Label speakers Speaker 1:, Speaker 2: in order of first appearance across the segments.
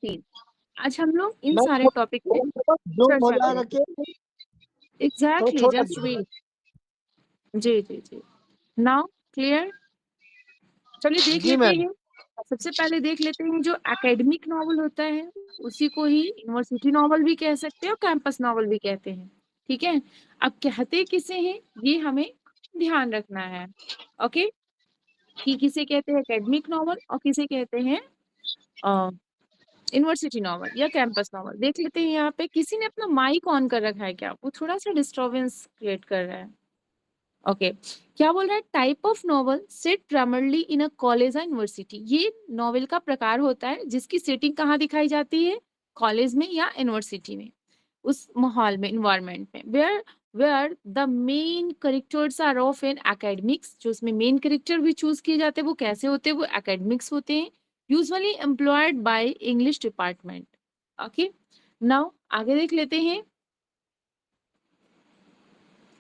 Speaker 1: 16। आज हम लोग इन
Speaker 2: मैं
Speaker 1: सारे टॉपिक पे
Speaker 2: जूम हो
Speaker 1: चर्चा
Speaker 2: जाएगा
Speaker 1: करेंगे।
Speaker 2: कि
Speaker 1: एग्जैक्टली,
Speaker 2: छोटा
Speaker 1: जस्ट वेट। जी जी जी। Now clear. चलिए देख
Speaker 2: जी
Speaker 1: लेते
Speaker 2: मैम।
Speaker 1: हैं। सबसे पहले देख लेते हैं जो एकेडमिक नॉवल होता है उसी को ही यूनिवर्सिटी नॉवल भी कह सकते हैं और कैंपस नॉवल भी कहते हैं। ठीक है, अब कहते किसे हैं ये हमें ध्यान रखना है। ओके, कि किसे कहते हैं एकेडमिक नॉवल और किसे कहते हैं यूनिवर्सिटी नॉवल या कैंपस नॉवल। देख लेते हैं यहाँ पे किसी ने अपना माइक ऑन कर रखा है क्या, वो थोड़ा सा डिस्टरबेंस क्रिएट कर रहा है। ओके, क्या बोल रहा है, type of novel set primarily in a college या यूनिवर्सिटी। ये नॉवल का प्रकार होता है जिसकी सेटिंग कहाँ दिखाई जाती है, कॉलेज में या यूनिवर्सिटी में, उस माहौल में, इन्वायरमेंट में, where the main characters are of an academics. जो उसमें मेन कैरेक्टर भी चूज किए जाते हैं वो कैसे होते हैं, वो एकेडमिक्स होते हैं, usually employed by English department. Okay, now आगे देख लेते हैं।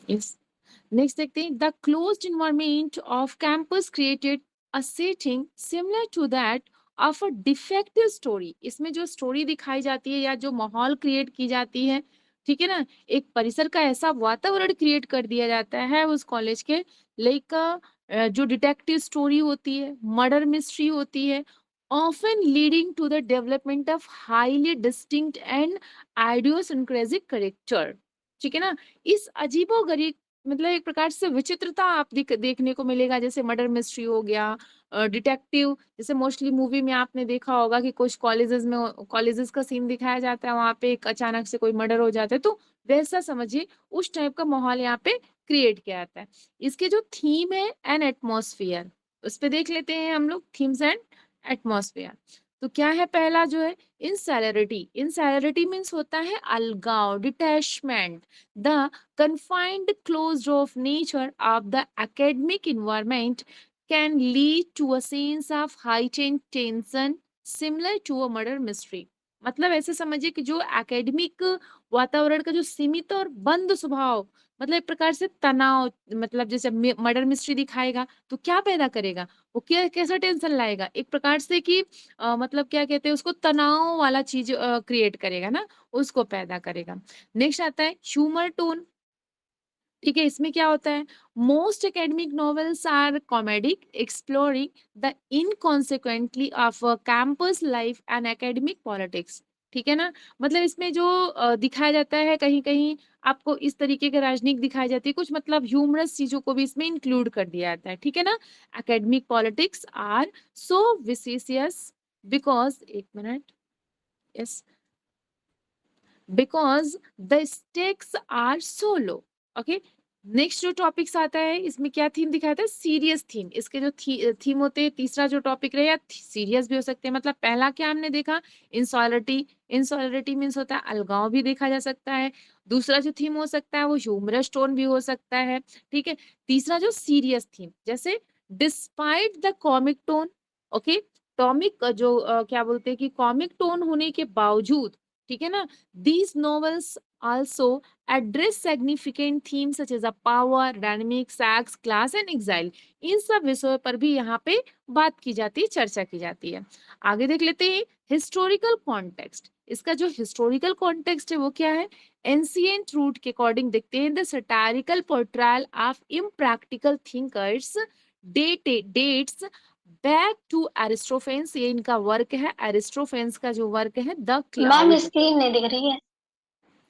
Speaker 1: यस, नेक्स्ट देखते हैं, the closed environment of campus created a setting similar to that of a defective story. इसमें जो स्टोरी दिखाई जाती है या जो माहौल क्रिएट की जाती है, ठीक है ना, एक परिसर का ऐसा वातावरण क्रिएट कर दिया जाता है उस कॉलेज के, लाइक जो डिटेक्टिव स्टोरी होती है, मर्डर मिस्ट्री होती है, often leading to the development of highly distinct and idiosyncratic character। ठीक है ना, इस अजीबोगरीब, मतलब एक प्रकार से विचित्रता आप देखने को मिलेगा, जैसे मर्डर मिस्ट्री हो गया, डिटेक्टिव, जैसे मोस्टली मूवी में आपने देखा होगा कि कुछ कॉलेजेस का सीन दिखाया जाता है, वहां पे एक अचानक से कोई मर्डर हो जाता है, तो वैसा समझिए उस टाइप का माहौल यहाँ पे क्रिएट किया जाता है। इसके जो थीम है एंड एटमॉस्फेयर, उस पे देख लेते हैं हम लोग, थीम्स एंड एटमॉस्फेयर। तो क्या है पहला जो है, इंसैलिरिटी। इंसैलिरिटी मीन्स होता है अलगाव, detachment, the confined closed off nature of the academic environment can lead to a sense of heightened tension similar to a murder mystery। मतलब ऐसे समझिए कि जो एकेडमिक वातावरण का जो सीमित और बंद स्वभाव, मतलब एक प्रकार से तनाव, मतलब जैसे मर्डर मिस्ट्री दिखाएगा तो क्या पैदा करेगा, वो क्या कैसा टेंशन लाएगा, एक प्रकार से कि मतलब क्या कहते हैं उसको, तनाव वाला चीज क्रिएट करेगा ना, उसको पैदा करेगा। नेक्स्ट आता है ह्यूमर टोन। ठीक है, इसमें क्या होता है, most academic novels are comedic, exploring the inconsequentially of campus life and academic politics. ठीक है ना, मतलब इसमें जो दिखाया जाता है, कहीं कहीं आपको इस तरीके की राजनीति दिखाई जाती है, कुछ मतलब ह्यूमरस चीजों को भी इसमें इंक्लूड कर दिया जाता है। ठीक है ना, academic politics are so vicious because, एक मिनट, yes, because the stakes are so low. Okay, next जो टॉपिक्स आता है, इसमें क्या थीम दिखाया था, सीरियस थीम। इसके जो थीम होते हैं, तीसरा जो टॉपिक रहे, या सीरियस भी हो सकते हैं। मतलब पहला क्या हमने देखा, इंसॉलिटी। इंसॉलिटी मीन्स होता है अलगाव, भी देखा जा सकता है। दूसरा जो थीम हो सकता है वो ह्यूमरस टोन भी हो सकता है। ठीक है, तीसरा जो सीरियस थीम, जैसे despite the comic tone. Okay, comic जो क्या बोलते हैं कि कॉमिक टोन होने के बावजूद, ठीक है ना, these novels also address significant themes such as a power, dynamic, sex, class and exile। इन सब विषयों पर भी यहाँ पे बात की जाती है, चर्चा की जाती है। आगे देख लेते हैं हिस्टोरिकल कॉन्टेक्स्ट। इसका जो हिस्टोरिकल कॉन्टेक्स्ट है वो क्या है, एंशिएंट रूट के अकॉर्डिंग देखते हैं, the satirical portrayal of impractical thinkers dates back to Aristophanes. ये इनका वर्क है, एरिस्टोफेंस का जो वर्क है, द
Speaker 3: मैम
Speaker 1: क्लाउड।
Speaker 3: स्क्रीन नहीं दिख रही है।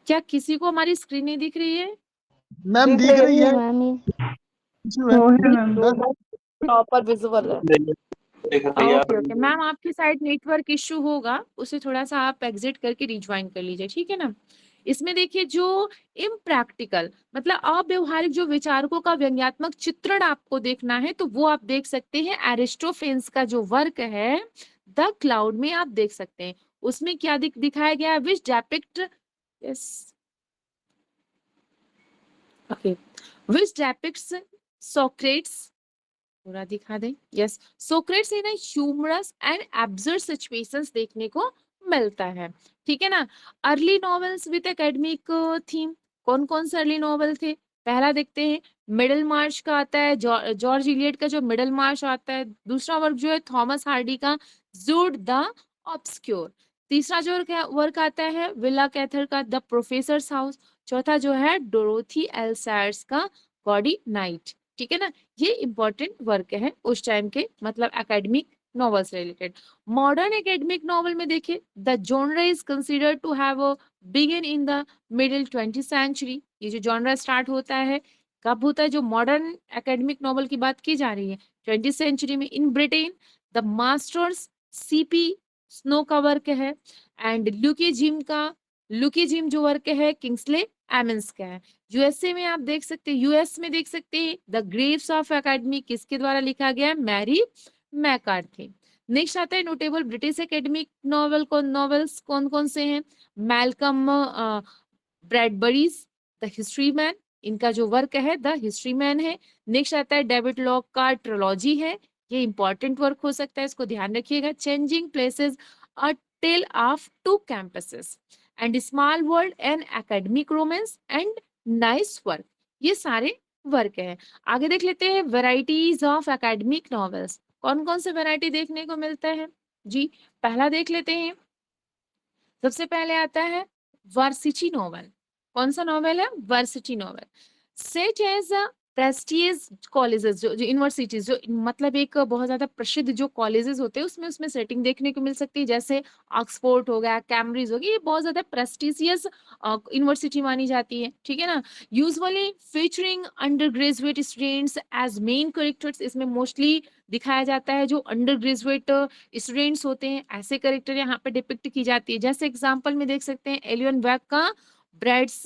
Speaker 1: क्या किसी को हमारी स्क्रीन नहीं दिख रही है?
Speaker 2: मैम दिख रही है
Speaker 3: मैम
Speaker 2: जी मैम।
Speaker 1: प्रॉपर विजुअल है।
Speaker 4: दिख रही है।
Speaker 1: ओके ओके मैम, आपकी साइड नेटवर्क इश्यू होगा, उसे थोड़ा सा आप एग्जिट करके रिज्वाइन कर लीजिए, ठीक है ना। इसमें देखिए जो इम्प्रैक्टिकल, मतलब अव्यवहारिक जो विचारकों का व्यंग्यात्मक चित्रण आपको देखना है तो वो आप देख सकते हैं, एरिस्टोफेंस का जो वर्क है द क्लाउड में आप देख सकते हैं। उसमें क्या दिखाया गया है, which depict, yes, okay, which depicts Socrates, पूरा दिखा दें, yes, Socrates in humorous and absurd situations देखने को मिलता है। ठीक है ना, early novels with academic theme, कौन कौन से अर्ली नॉवेल थे, पहला देखते हैं मिडल मार्च का आता है, जॉर्ज इलियट का जो मिडल मार्च आता है। दूसरा वर्क जो है थॉमस हार्डी का जूड द ऑब्सक्योर। तीसरा जो वर्क आता है विला कैथर का द प्रोफेसर्स हाउस। चौथा जो है डोरोथी एल सायर्स का गॉडी नाइट। ठीक है ना, ये इंपॉर्टेंट वर्क है उस टाइम के, मतलब एकेडमिक नॉवेल से रिलेटेड। मॉडर्न एकेडमिक नॉवेल में देखिए the genre is considered to have begin in the middle 20th century. ये जो जॉनरा स्टार्ट होता है कब होता है, जो मॉडर्न एकेडमिक नॉवेल की बात की जा रही है 20th सेंचुरी में। In Britain the masters CP snow का वर्क है, एंड लुकी जिम जो वर्क है किंग्सले एमन्स का है। यूएसए में आप देख सकते हैं, यूएस में देख सकते हैं द ग्रेव्स ऑफ एकेडमी किसके द्वारा लिखा गया है, मैरी मैकार्थी। नेक्स्ट आता है नोटेबल ब्रिटिश एकेडमिक नॉवेल्स कौन कौन से हैं, मैल्कम ब्रैडबरीज द हिस्ट्री मैन, इनका जो वर्क है द हिस्ट्री मैन है। नेक्स्ट आता है डेविड लॉक का ट्रिलॉजी है, ये इंपॉर्टेंट वर्क हो सकता है, इसको ध्यान रखिएगा। Changing places a tale of two campuses and small world and academic romance and nice work, ये सारे वर्क है। आगे देख लेते हैं वैरायटीज ऑफ एकेडमिक नॉवेल्स, कौन कौन से वैरायटी देखने को मिलता है जी। पहला देख लेते हैं, सबसे पहले आता है वर्सिटी नॉवेल। कौन सा नॉवेल है, varsity novel. Set as prestigious colleges, जो यूनिवर्सिटीज, जो मतलब एक बहुत ज्यादा प्रसिद्ध जो कॉलेजेस होते हैं उसमें सेटिंग देखने को मिल सकती है, जैसे ऑक्सफोर्ड हो गया, कैम्ब्रिज हो गया, ये बहुत ज्यादा प्रेस्टिजियस यूनिवर्सिटी मानी जाती है। ठीक है ना, usually featuring undergraduate students as main characters, इसमें मोस्टली दिखाया जाता है जो अंडर ग्रेजुएट स्टूडेंट्स होते हैं, ऐसे कैरेक्टर यहाँ पे डिपिक्ट की जाती है। जैसे एग्जांपल में देख सकते हैं एलियन वेब का ब्राइड्स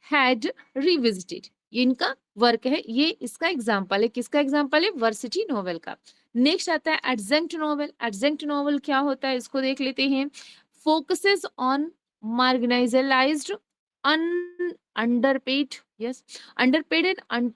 Speaker 1: हैड रिविजिटेड, ये इनका वर्क है, ये इसका एग्जांपल है, किसका एग्जांपल है, वर्सिटी नॉवेल का। नेक्स्ट आता है एडजंक्ट नॉवेल। एडजंक्ट नॉवेल क्या होता है, इसको देख लेते हैं। Focuses on marginalised underpaid, yes, underpaid and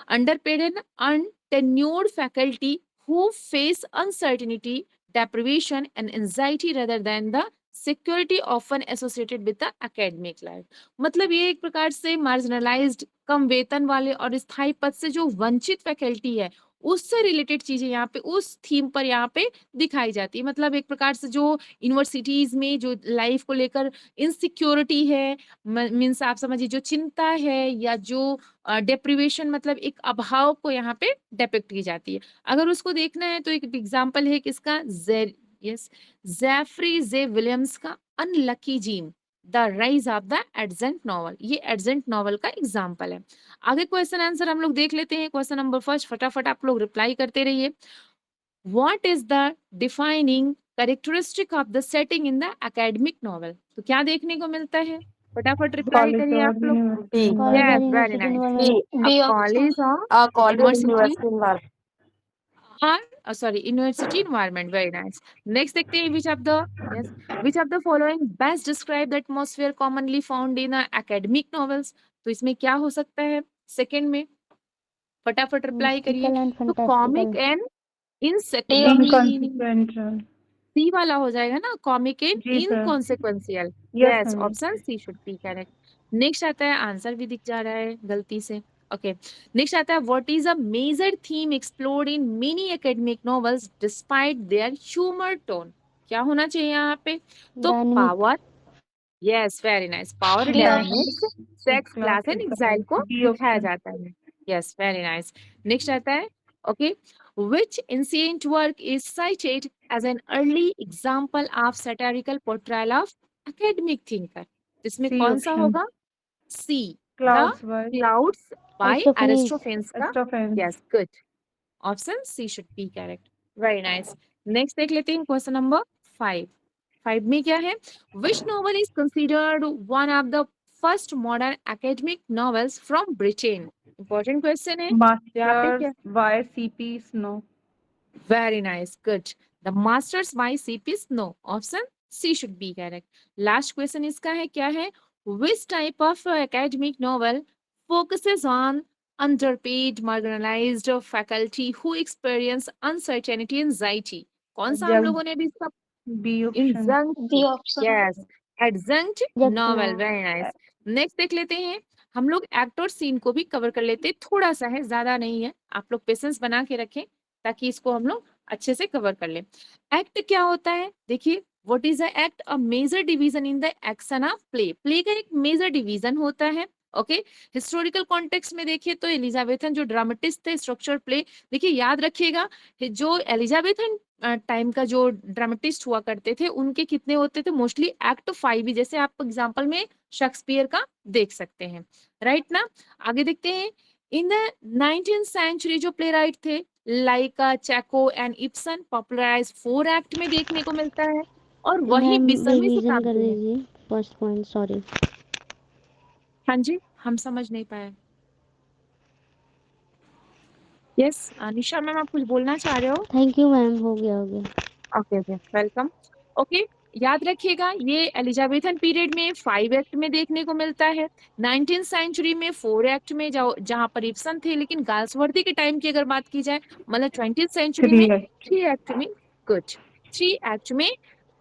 Speaker 1: underpaid and untenured faculty who face uncertainty, deprivation, and anxiety rather than the security often associated with the academic life। मतलब ये एक प्रकार से मार्जिनलाइज्ड, कम वेतन वाले और स्थायी पद से जो वंचित फैकल्टी है उससे रिलेटेड चीजें यहाँ पे उस थीम पर यहाँ पे दिखाई जाती है। मतलब एक प्रकार से जो यूनिवर्सिटीज में जो लाइफ को लेकर इनसिक्योरिटी है, मीन्स आप समझिए जो चिंता है या जो डेप्रिवेशन, मतलब एक अभाव को यहाँ पे डिपिक्ट की जाती है। अगर उसको देखना है तो एक एग्जांपल है किसका, जेफरी जे विलियम्स का unlucky Jim the rise of the adjunct novel, ये एडजेंट नॉवल का एग्जांपल है। आगे क्वेश्चन आंसर हम लोग देख लेते हैं। क्वेश्चन नंबर फर्स्ट, फटाफट आप लोग रिप्लाई करते रहिए। What is the defining characteristic of the setting in the academic novel, तो क्या देखने को मिलता है, फटाफट रिप्लाई
Speaker 2: कॉलेज
Speaker 1: करिए
Speaker 2: और
Speaker 1: आप लोग।
Speaker 2: यूनिवर्सिटी
Speaker 3: कॉलेज और
Speaker 1: yes,
Speaker 2: environment।
Speaker 1: Very
Speaker 3: university
Speaker 1: nice,
Speaker 3: environment.
Speaker 1: a
Speaker 3: B option.
Speaker 1: college or
Speaker 3: college और
Speaker 1: university
Speaker 3: university environment.
Speaker 1: or sorry, university environment, very nice। next देखते हैं which of the, yes, which of the following best describe the atmosphere commonly found in academic novels, तो इसमें क्या हो सकता है second में, फटाफट रिप्लाई करिए।
Speaker 3: मिस्टिकल एंड
Speaker 1: तो कॉमिक
Speaker 3: फैंटास्टिकल।
Speaker 1: एंड
Speaker 3: डी
Speaker 1: नहीं,
Speaker 2: Inconsequential।
Speaker 1: सी वाला हो जाएगा ना, कॉमिक एंड
Speaker 2: जी sir.
Speaker 1: Inconsequential.
Speaker 2: Yes
Speaker 1: yes,
Speaker 2: ma'am.
Speaker 1: Option C should be correct. Next आता है, आंसर भी दिख जा रहा है गलती से, ओके। नेक्स्ट आता है what is a major theme explored in many academic novels despite their humour tone, क्या होना चाहिए यहाँ पे, तो
Speaker 3: dynamic.
Speaker 1: Power, yes, very nice, power
Speaker 3: D
Speaker 1: dynamics, sex,
Speaker 2: class
Speaker 1: class and exile को
Speaker 2: बी
Speaker 1: दिखाया
Speaker 2: ऑप्शन।
Speaker 1: जाता है। Yes, very nice. नेक्स्ट आता है, okay, which ancient work is cited as an early example of satirical portrayal of academic thinker, इसमें
Speaker 2: सी
Speaker 1: कौन सा
Speaker 2: option.
Speaker 1: होगा, C the
Speaker 2: clouds by
Speaker 1: clouds by
Speaker 3: Aristophanes.
Speaker 1: Aristophanes का,
Speaker 2: Aristophanes.
Speaker 1: Yes, good, option C should be correct, very nice. Next देख लेते हैं question number 5। 5 में क्या है, which novel is considered one of the first modern academic novels from Britain, important question है, तो यहाँ पे क्या,
Speaker 2: masters bye CP snow.
Speaker 1: very nice, good, the masters by CP Snow, option C should be correct। last question इसका है क्या है, which type of academic novel focuses on underpaid marginalized faculty who experience uncertainty anxiety, कौन सा हम लोगों ने भी इसका,
Speaker 2: B option.
Speaker 3: D option.
Speaker 1: Yes, adjunct novel, very nice. Next देख लेते हैं, हम लोग एक्ट और सीन को भी कवर कर लेते हैं, थोड़ा सा है, ज्यादा नहीं है, आप लोग पेशेंस बना के रखें ताकि इसको हम लोग अच्छे से कवर कर लें। एक्ट क्या होता है, देखिए what is the act? A major division in the action of play. Play का एक मेजर डिवीजन होता है। ओके, हिस्टोरिकल कॉन्टेक्स्ट में देखिए तो एलिजाबेथन जो ड्रामेटिस्ट थे, स्ट्रक्चर प्ले, देखिए याद रखिएगा जो एलिजाबेथन टाइम का जो ड्रामेटिस्ट हुआ करते थे उनके कितने होते थे? मोस्टली एक्ट 5 ही, जैसे आप एग्जांपल में शेक्सपियर का देख सकते हैं, राइट ना। आगे देखते हैं, इन द 19th सेंचुरी जो प्ले राइट थे लाइक चेको एंड इब्सन पॉपुलराइज 4 एक्ट में देखने को मिलता है। और वही
Speaker 3: मैम
Speaker 1: 20वीं
Speaker 3: रिवीजन कर
Speaker 1: शताब्दी में,
Speaker 3: दीजिए फर्स्ट पॉइंट, सॉरी।
Speaker 1: हाँ जी, हम समझ नहीं पाए। यस निशा मैम, आप कुछ बोलना चाह रहे हो?
Speaker 3: थैंक यू मैम, हो गया हो गया।
Speaker 1: Okay okay, welcome. ओके, याद रखिएगा ये एलिजाबेथन पीरियड में 5 एक्ट में देखने को मिलता है, 19th सेंचुरी में 4 एक्ट में, जहां पर इब्सन थे, लेकिन गाल्सवर्दी के टाइम की अगर बात की जाए, मतलब 20th सेंचुरी में 3 एक्ट में, कुछ 3 एक्ट में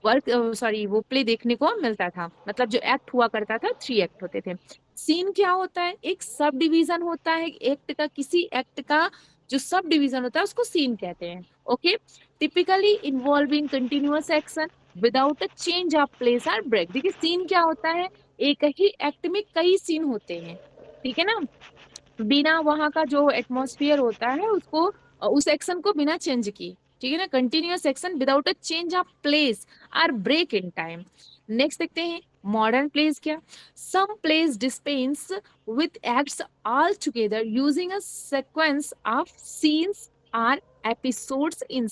Speaker 1: वर्क सॉरी वो प्ले देखने को मिलता था। मतलब जो एक्ट हुआ करता था 3 एक्ट होते थे। सीन क्या होता है? एक सब डिवीजन होता है एक्ट का, किसी एक्ट का जो सब डिवीजन होता है उसको सीन कहते हैं। Okay, typically involving continuous action without a change of place और ब्रेक। देखिए सीन क्या होता है? एक ही एक्ट में कई सीन होते हैं, ठीक है ना, बिना वहां का जो एटमॉस्फेयर होता है उसको उस एक्शन को बिना चेंज किए, ठीक है ना, continuous action without a change of place और ब्रेक इन टाइम। नेक्स्ट देखते हैं मॉडर्न प्लेस क्या। Some plays dispense with acts altogether using a sequence of scenes और episodes in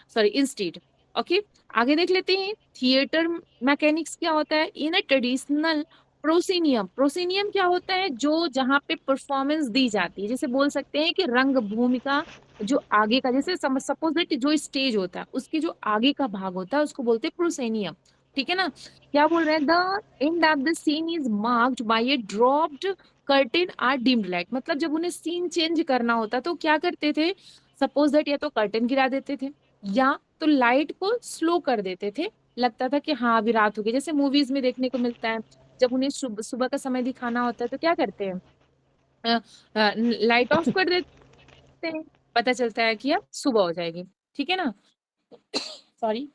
Speaker 1: sorry instead. Okay, आगे देख लेते हैं थिएटर मैकेनिक्स क्या होता है। In a traditional proscenium, proscenium क्या होता है? जो जहाँ पे परफॉर्मेंस दी जाती है, जैसे बोल सकते हैं कि रंग भूमिका जो आगे का, जैसे सपोज दैट जो स्टेज होता है उसके जो आगे का भाग होता है उसको बोलते हैं प्रोसेनियम, ठीक है ना। क्या बोल रहे हैं? The end of the scene is marked by a dropped curtain और डिम्ड लाइट। मतलब जब उन्हें सीन चेंज करना होता तो क्या करते थे? सपोज दैट या तो कर्टेन गिरा देते थे या तो लाइट को स्लो कर देते थे, लगता था कि हाँ अभी रात हो गई, जैसे मूवीज में देखने को मिलता है जब उन्हें सुबह का समय दिखाना होता है तो क्या करते हैं? लाइट ऑफ कर देते हैं, पता चलता है कि अब सुबह हो जाएगी, ठीक है ना। Sorry,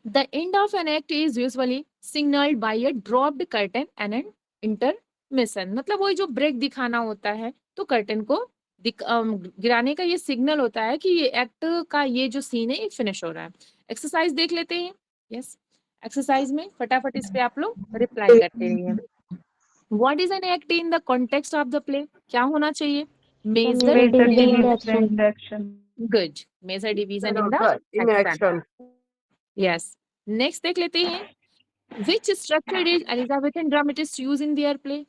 Speaker 1: the end of an act is usually signalled by a dropped curtain and an intermission. मतलब वही जो ब्रेक दिखाना होता है तो कर्टन को गिराने का ये सिग्नल होता है कि ये एक्ट का ये जो सीन है ये फिनिश हो रहा है। एक्सरसाइज देख लेते हैं। यस, एक्सरसाइज में फटाफट इस पे आप लोग रिप्लाई करते रहिए। What is an act in the context of the play? क्या होना चाहिए? Major
Speaker 3: major division in the
Speaker 2: division
Speaker 3: action.
Speaker 1: Good, major division in the action. Yes, next देख लेते हैं which structure is Elizabethan dramatist use in their play?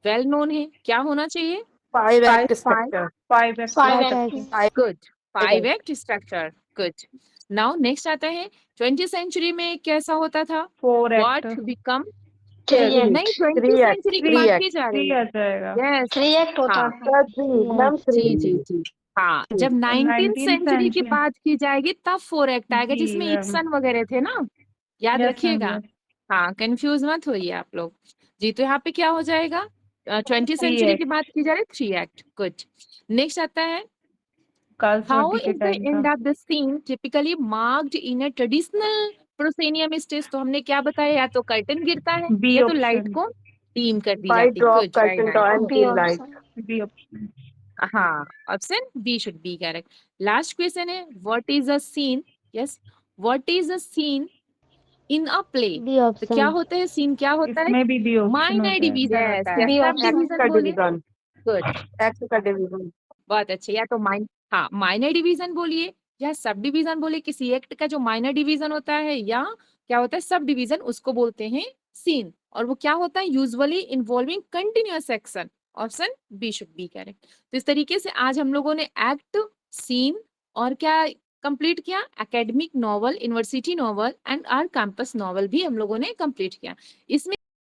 Speaker 1: Well known है, क्या होना चाहिए?
Speaker 4: 5 act
Speaker 1: five,
Speaker 4: structure.
Speaker 2: 5 act
Speaker 3: five
Speaker 2: structure.
Speaker 3: Act.
Speaker 1: Good, 5 act structure, good. Now next आता है 20th century में कैसा होता था?
Speaker 2: 4
Speaker 1: व्हाट
Speaker 2: एक्ट।
Speaker 1: बिकम,
Speaker 4: 3
Speaker 1: नहीं 20th
Speaker 4: 3 act.
Speaker 1: सेंचुरी की
Speaker 4: 3
Speaker 1: बात
Speaker 4: act.
Speaker 1: की जा रही
Speaker 2: 3
Speaker 1: है।
Speaker 2: आ जाएगा।
Speaker 1: यस,
Speaker 5: 3 एक्ट होता
Speaker 1: हाँ
Speaker 5: था।
Speaker 4: 3 ma'am, 3.
Speaker 1: जी जी, हाँ जब 19th
Speaker 2: 19th
Speaker 1: सेंचुरी की
Speaker 2: सेंचुरी।
Speaker 1: बात की जाएगी तब 4 एक्ट आएगा
Speaker 2: जी
Speaker 1: जिसमें
Speaker 2: मैम।
Speaker 1: इब्सन वगैरह थे ना, याद
Speaker 2: यस मैम,
Speaker 1: रखिएगा।
Speaker 2: यस।
Speaker 1: हाँ, कंफ्यूज मत होइए आप लोग जी। तो यहाँ पे क्या हो जाएगा? 20th
Speaker 2: 3
Speaker 1: सेंचुरी की
Speaker 2: एक्ट
Speaker 1: बात की जा रही है, 3 एक्ट, गुड। नेक्स्ट आता है हाउ
Speaker 2: काल्सवर्दी के
Speaker 1: इज द
Speaker 2: टाइम
Speaker 1: एंड
Speaker 2: का।
Speaker 1: Of the scene typically marked in a traditional proscenium stage. तो हमने क्या बताया, या तो कर्टन गिरता है
Speaker 2: बी
Speaker 1: या तो लाइट
Speaker 2: ऑप्शन।
Speaker 1: को डीम कर दी
Speaker 4: 5
Speaker 1: जाती।
Speaker 4: drop
Speaker 1: good, very
Speaker 4: curtain to
Speaker 1: nice.
Speaker 4: and
Speaker 5: B
Speaker 4: 3 light.
Speaker 5: Option.
Speaker 2: B option.
Speaker 1: हाँ, option B should be correct. Last question है what is a scene. Yes, what is a scene in a play?
Speaker 3: B
Speaker 1: तो क्या
Speaker 3: option.
Speaker 1: होता है? Scene क्या होता है?
Speaker 2: इसमें भी बी ऑप्शन हो
Speaker 1: माइनर डिवीजन
Speaker 2: जाएगा।
Speaker 1: होता है।
Speaker 5: बी
Speaker 1: सब
Speaker 5: ऑप्शन।
Speaker 4: X
Speaker 1: डिवीजन
Speaker 4: का
Speaker 1: बोलिए।
Speaker 4: division.
Speaker 1: गुड,
Speaker 4: X का division.
Speaker 1: बहुत अच्छे। या तो हाँ माइनर डिवीजन बोलिए या सब डिवीजन बोलिए, किसी एक्ट का जो माइनर डिवीजन होता है या क्या होता है सब डिवीजन, उसको बोलते हैं सीन। और वो क्या होता है? Usually involving continuous action. Option B should be correct. तो इस तरीके से आज हम लोगों ने एक्ट, सीन और क्या कंप्लीट किया? Academic novel, university novel and are campus novel भी हम लोगों ने कंप्लीट किया। इसमें